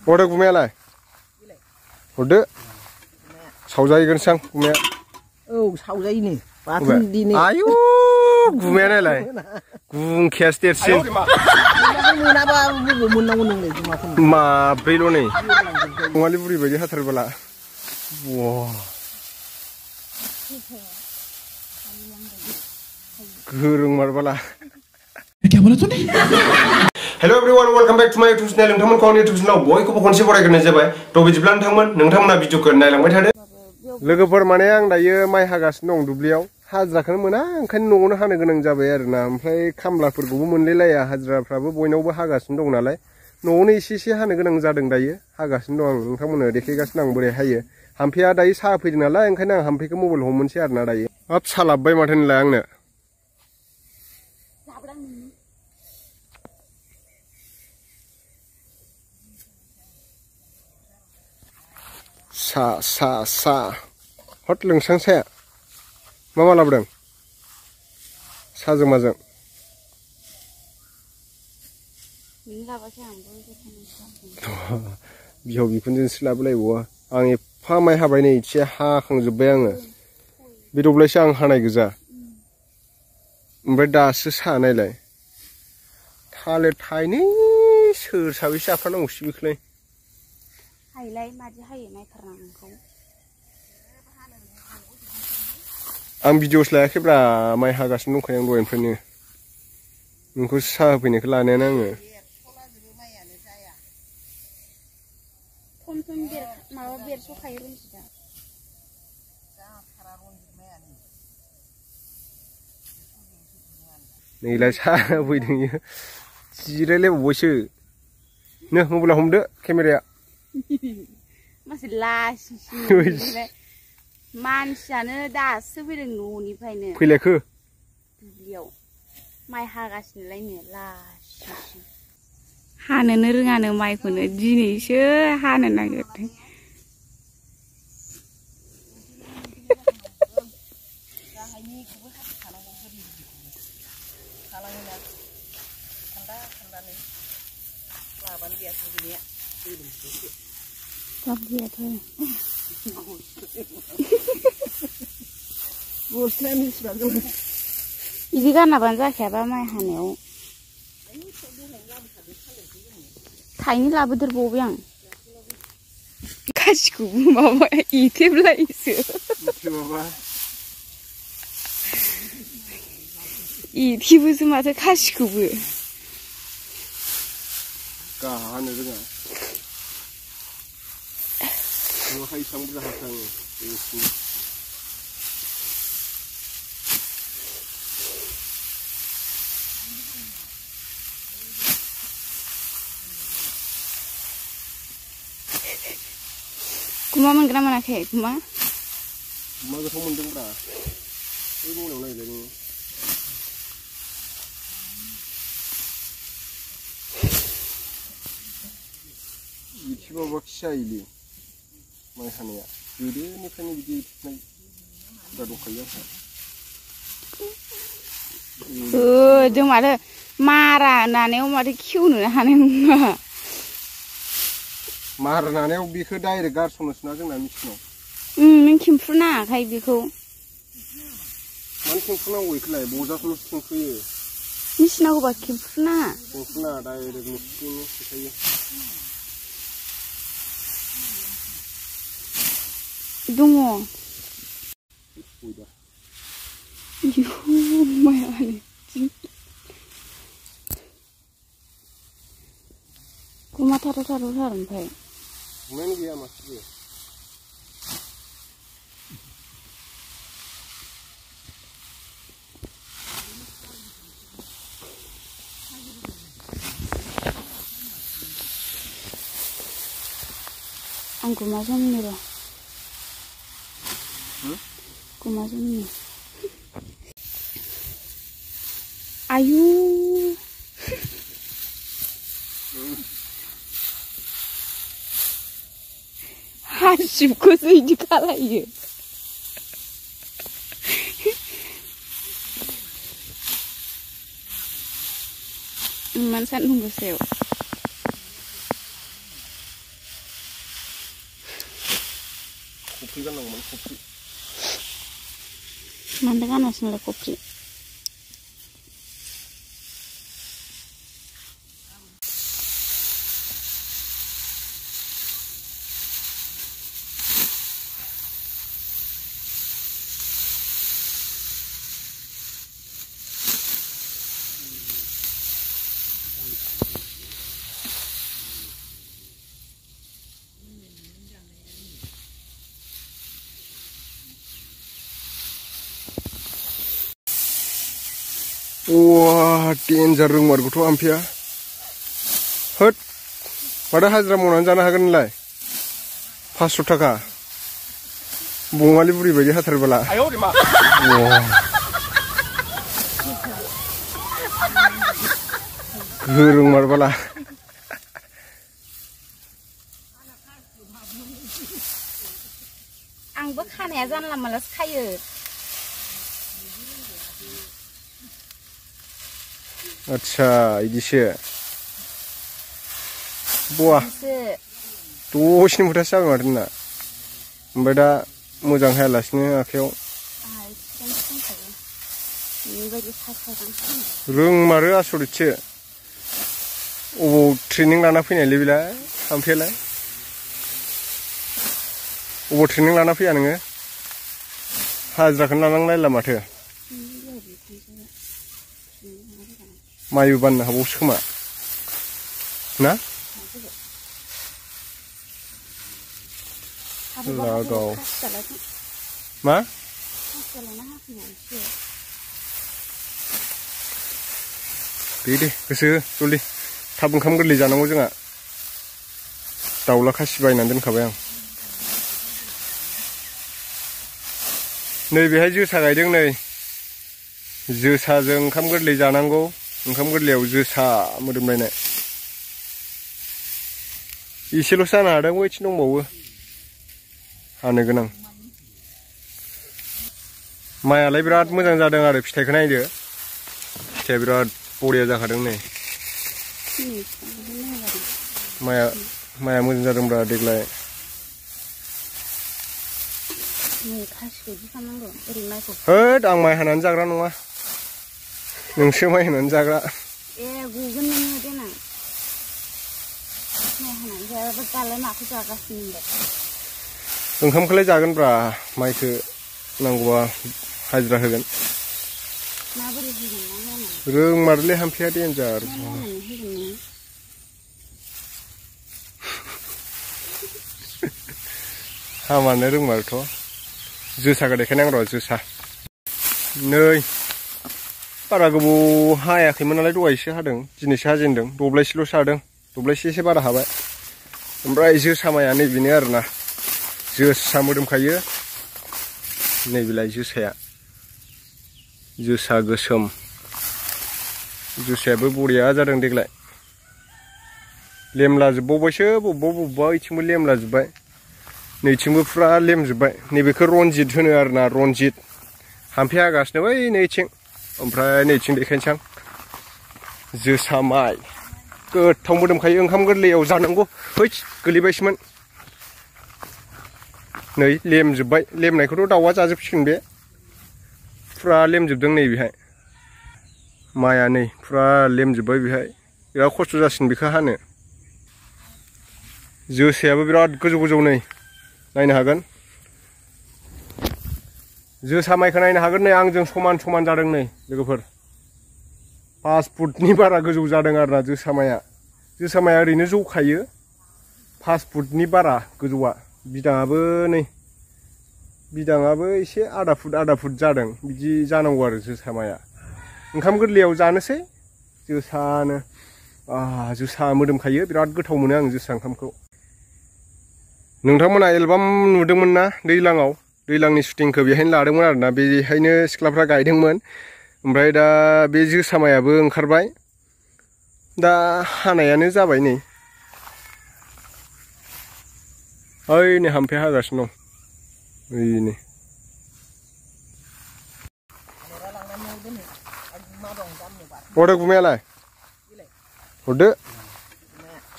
हरदो गुमायालाय हरदो सावजाहैगोनसो आं गुमाया औ सावजायोनो बाथोन दिनै आयु गुमाया नायलाय गुंखायासो देरसिन मोनाबा बबाव मोननांगौ नोंलाय गुमाखौ माब्रैल' नै बङालि बुरि बायदि हाथारबोला गोरों मारबोला hello everyone welcome back to my YouTube channel नोंथांमोनखौ आंनि यूट्यूब चैनलाव बयखौबो खनसे बरायग्रोनाय जाबाय थ' बिदिब्ला नोंथांमोना भिडिअखौ नायलांबाय थादो लोगोफोर माने आं दायो माइ हागासिनो दं दुब्लियाव हाजिराखौनो मोना ओंखायनो न'आवनो हानो गोनां जाबाय आरोना ओमफ्राय खामलाफोरखौबो मोनलायलाया हाजिराफ्राबो बयनावबो हागासिनो दं नालाय न'आवनो एसे हानो गोनां जादों दायो हागासिनो दं आं नोंथांमोननो देखायगासिनो आं बोरै हायो हामफेया दायो साहा फैदों नालाय ओंखायनो आं हामफेखौ मबाइल हमनोसै आरोना दायो हाब सालाबबाय माथो नोंलाय आंनो सा हट लोंसां साया मा लाबोदों साजों माजों बिहाव बिखुनजोंसो लाबोलायबावा आं एफा माइ हाबाय नै एसे हाखांजोब्बाय आङो बे दब्लायसो आं हानाय गोजा ओमफ्राय दासो सा नायलाय थालिर थाइनै सोर साबैसे जाफानांगौसै बेखौलाय हायलाय मादि हायो नायथारनां नोंखौ आं भिडिअस लायाखैब्रा माइ हागासिनो दंखायो आं दहायनिफ्रायनो नोंखौ साहा होफैनायखौ लानायानो आङो माबा बेरस'खायो रनजितआ नैलाय साहा होफैदों इयो जिरायलायबावबायसो नो मबाइलाव हमदो केमेराया मासे लासिंसिं मानसियानो दासो फैदों न'निफ्रायनो फैलायखो दुब्लियाव माइ हागासिनोलायनो लासिंसिं हानोनो रोङानो माइखौनो दिनैसो हानो नागिरदों बिदि गानाबानो जाखायाबा माइ हानायाव थाइनै लाबोदेरबावबाय आं गासिखौबो माबा एथेबलायोसो एथेबोसो माथो खासिखौबो हानो रोङा न'आवहाय एसेबां बुरजा हाखाङो गुमा मोनगोना मोनाखै गुमा गोथाव मोनदोंब्रा बै मोनायाव नायलाय नोङो एसेबाबो खिजायोलै माइ हानाया गोदोनिफ्रायनो बिदि एथेबनाय हुदा दंखायो आंहा जों माथो मारा नानायाव माथो खेवनो हानाय नङा मारा नानायाव बेखौ डाइरेक्ट गारसनोसो ना जोंना मेचिनाव नों खेमफ्रु नाङाखाय बेखौ मानो खेमफ्रु नांगौ बेखौलाय बजाखौल'सो खेमफ्रुयो मेचिनाव होबा खेमफ्रु नाङा खेमफ्रु नाङा डाइरेक्ट मेचिनजोंनो फैखायो दङ मायानो गुमा थार ओमफ्राय गुमायानो गैया मासेबो आं गुमा जमनि र' गुमा जमनि आयु हासिबखौसो बिदि खालायो इमान सान्दुं गोसायाव खफ्रि गाननांगौमोन खफ्रि मानो गानासै नोंलाय खफ्रि Wah, danger रोंमारगौथ' आमफिया होद माथो हाजिरा मावनानै जानो हागोन नोंलाय 500 थाखा बङालि बुरि बायदि हाथारबोला गोरों मारबाला आंबो खानाया जानला मानलासो खायो अच्छा इदिसो बुआ दसेनो मुथासो जाबाय माथो नोंना ओमफ्राय दा मोजां हायालासिनो आखायाव रोंमारो आसरितसो अबाव ट्रेनिं लाना फैनायलै बेलाय थांफेयालाय अबाव ट्रेनिं लाना फैया नोङो हाजिराखौनो लानांलायला माथो माइबो बाननो हाबावसो खोमा ना लागाव मा दे गोसो जलदि थाब ओंखाम गोरलै जानांगौ जोंहा दाउला खासि बायनानै दोनखाबाय आं नैबेहाय जोसा गायदों नै जोसाजों ओंखाम गोरलै जानांगौ ओंखाम गोरलैयाव जोसा मोदोमलायनाय इसेल'सो जानो हादों बैथिं दंबावो हानो गोनां माइआलाय बिराद मोजां जादों आरो फिथाइखौ नायदो फिथाइया बिराद बरिया जाखादों नै माइआ मोजां जादोंब्रा देग्लाय होद आं माइ हानानै जाग्रा नङा नोंसो माइ हानानै जाग्रा ए गगोन नोङो देनां माइ हानानै जायाबा दालाय माखौ जागासिनो नोंलाय ओंखामखौलाय जागोनब्रा माइखौ नांगौबा हाजिरा होगोन माबोरै होगोन मा मावनानै रोंमारलै हामफिया देन्जार मा मावनानै होगोन नोङो हामानो रोंमारथ' जोसाखौ देखायनांगौ र' जोसा नै बारा गोबाव हायाखैमोन नालाय दहायसो हादों दिनैसो हाजेनदों दब्लायसेल'सो हादों दब्लायसे एसे बारा हाबाय ओमफ्राय जोसा माइया नैबेनो आरोना जोसा मोदोमखायो नैबेलाय जोसाया जोसा गोसोम जोसायाबो बरिया जादों देग्लाय लेमलाजोबबावबायसो बबेबा इथिंबो लेमलाजोब्बाय नैथिंबो फुरा लेमजोब्बाय नैबेखौ रनजित होनो आरोना रनजित हामफे हागासिनो बै नैथिं ओमफ्राय नैथिं देखायनोसै आं जोसा माइ गोथाव मोदोमखायो ओंखाम गोरलैयाव जानांगौ हैद गोलैबायसोमोन नै लेमजोब्बाय लेमनायखौथ' दाउआ जाजोबसिगोन बे फुरा लेमजोबदों नै बेहाय माइआ नै फुरा लेमजोब्बाय बेहाय बिराद खस्थ' जासिगोन बेखौ हानो जोसायाबो बिराद गोजौ गोजौ नै नायनो हागोन जोसा माइखौ नायनो हागोन नै आंजों समान समान जादों नै लोगोफोर 5 फुटनि बारा गोजौ जादों आरोना जोसा माइया ओरैनो जौखायो 5 फुटनि बारा गोजौआ बिदाङाबो एसे आधा फुट जादों बिदि जानांगौ आरो जोसा माइया ओंखाम गोरलैयाव जानोसै जोसानो जोसा मोदोमखायो बिराद गोथाव मोनो आं जोसा ओंखामखौ नोंथांमोना एलबाम नुदोंमोन ना दैज्लांनि शुटिंखौ बेहायनो लादोंमोन आरोना बेहायनो सिख्लाफ्रा गायदोंमोन ओमफ्राय दा बे जोसा माइयाबो ओंखारबाय दा हानायानो जाबाय नै ओइ नै हामफे हागासिनो दं ओइनै हरदो गुमायालाय हरदो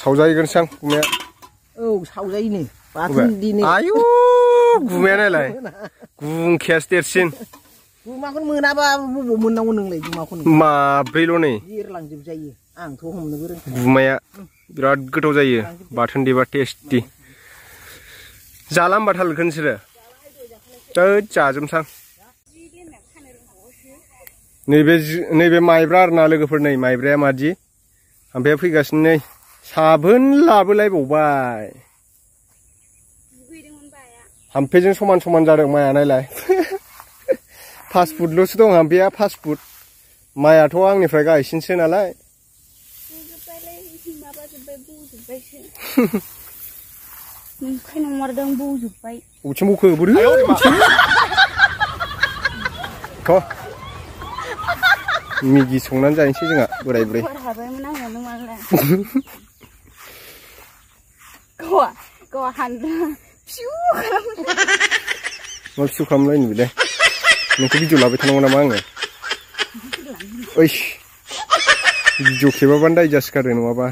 सावजाहैगोनसो आं गुमाया औ सावजायोनो बाथोन दिनै आयु गुमाया नायलाय गुंखायासो देरसिन गुमाखौनो मोनाबा बबाव मोननांगौ नोंलाय गुमाखौनो माब्रैल' नै बिरलांजोबजायो आंथ' हमनोबो रोंखाया गुमाया बिराद गोथाव जायो बाथोन देबा टेस्टि जाला होमबा थालिरखौ नोंसोरो जाजोबसां नैबे माइब्रा आरोना लोगोफोर नै माइब्राया मादि ओमफ्राय फैगासिनो नै साबोन लाबोलायबावबाय हाम्फेजों समान समान जादों माइया नायलाय फास्ट फुडल'सो दं हाम्फेया फास्ट फुड माइयाथ' आंनिफ्राय गाहायसिनसो नालाय बबेथिं बखो बोरै मेगि संनानै जाहैनोसै जोंहा बोराय बुरै मा फिसौ खालामलायनो बेलाय नोंखौ भिडिअ लाबाय थानांगौ नामा आङो ओइस भिडिअ खेबाबानो दाय जासिगारो नङाबा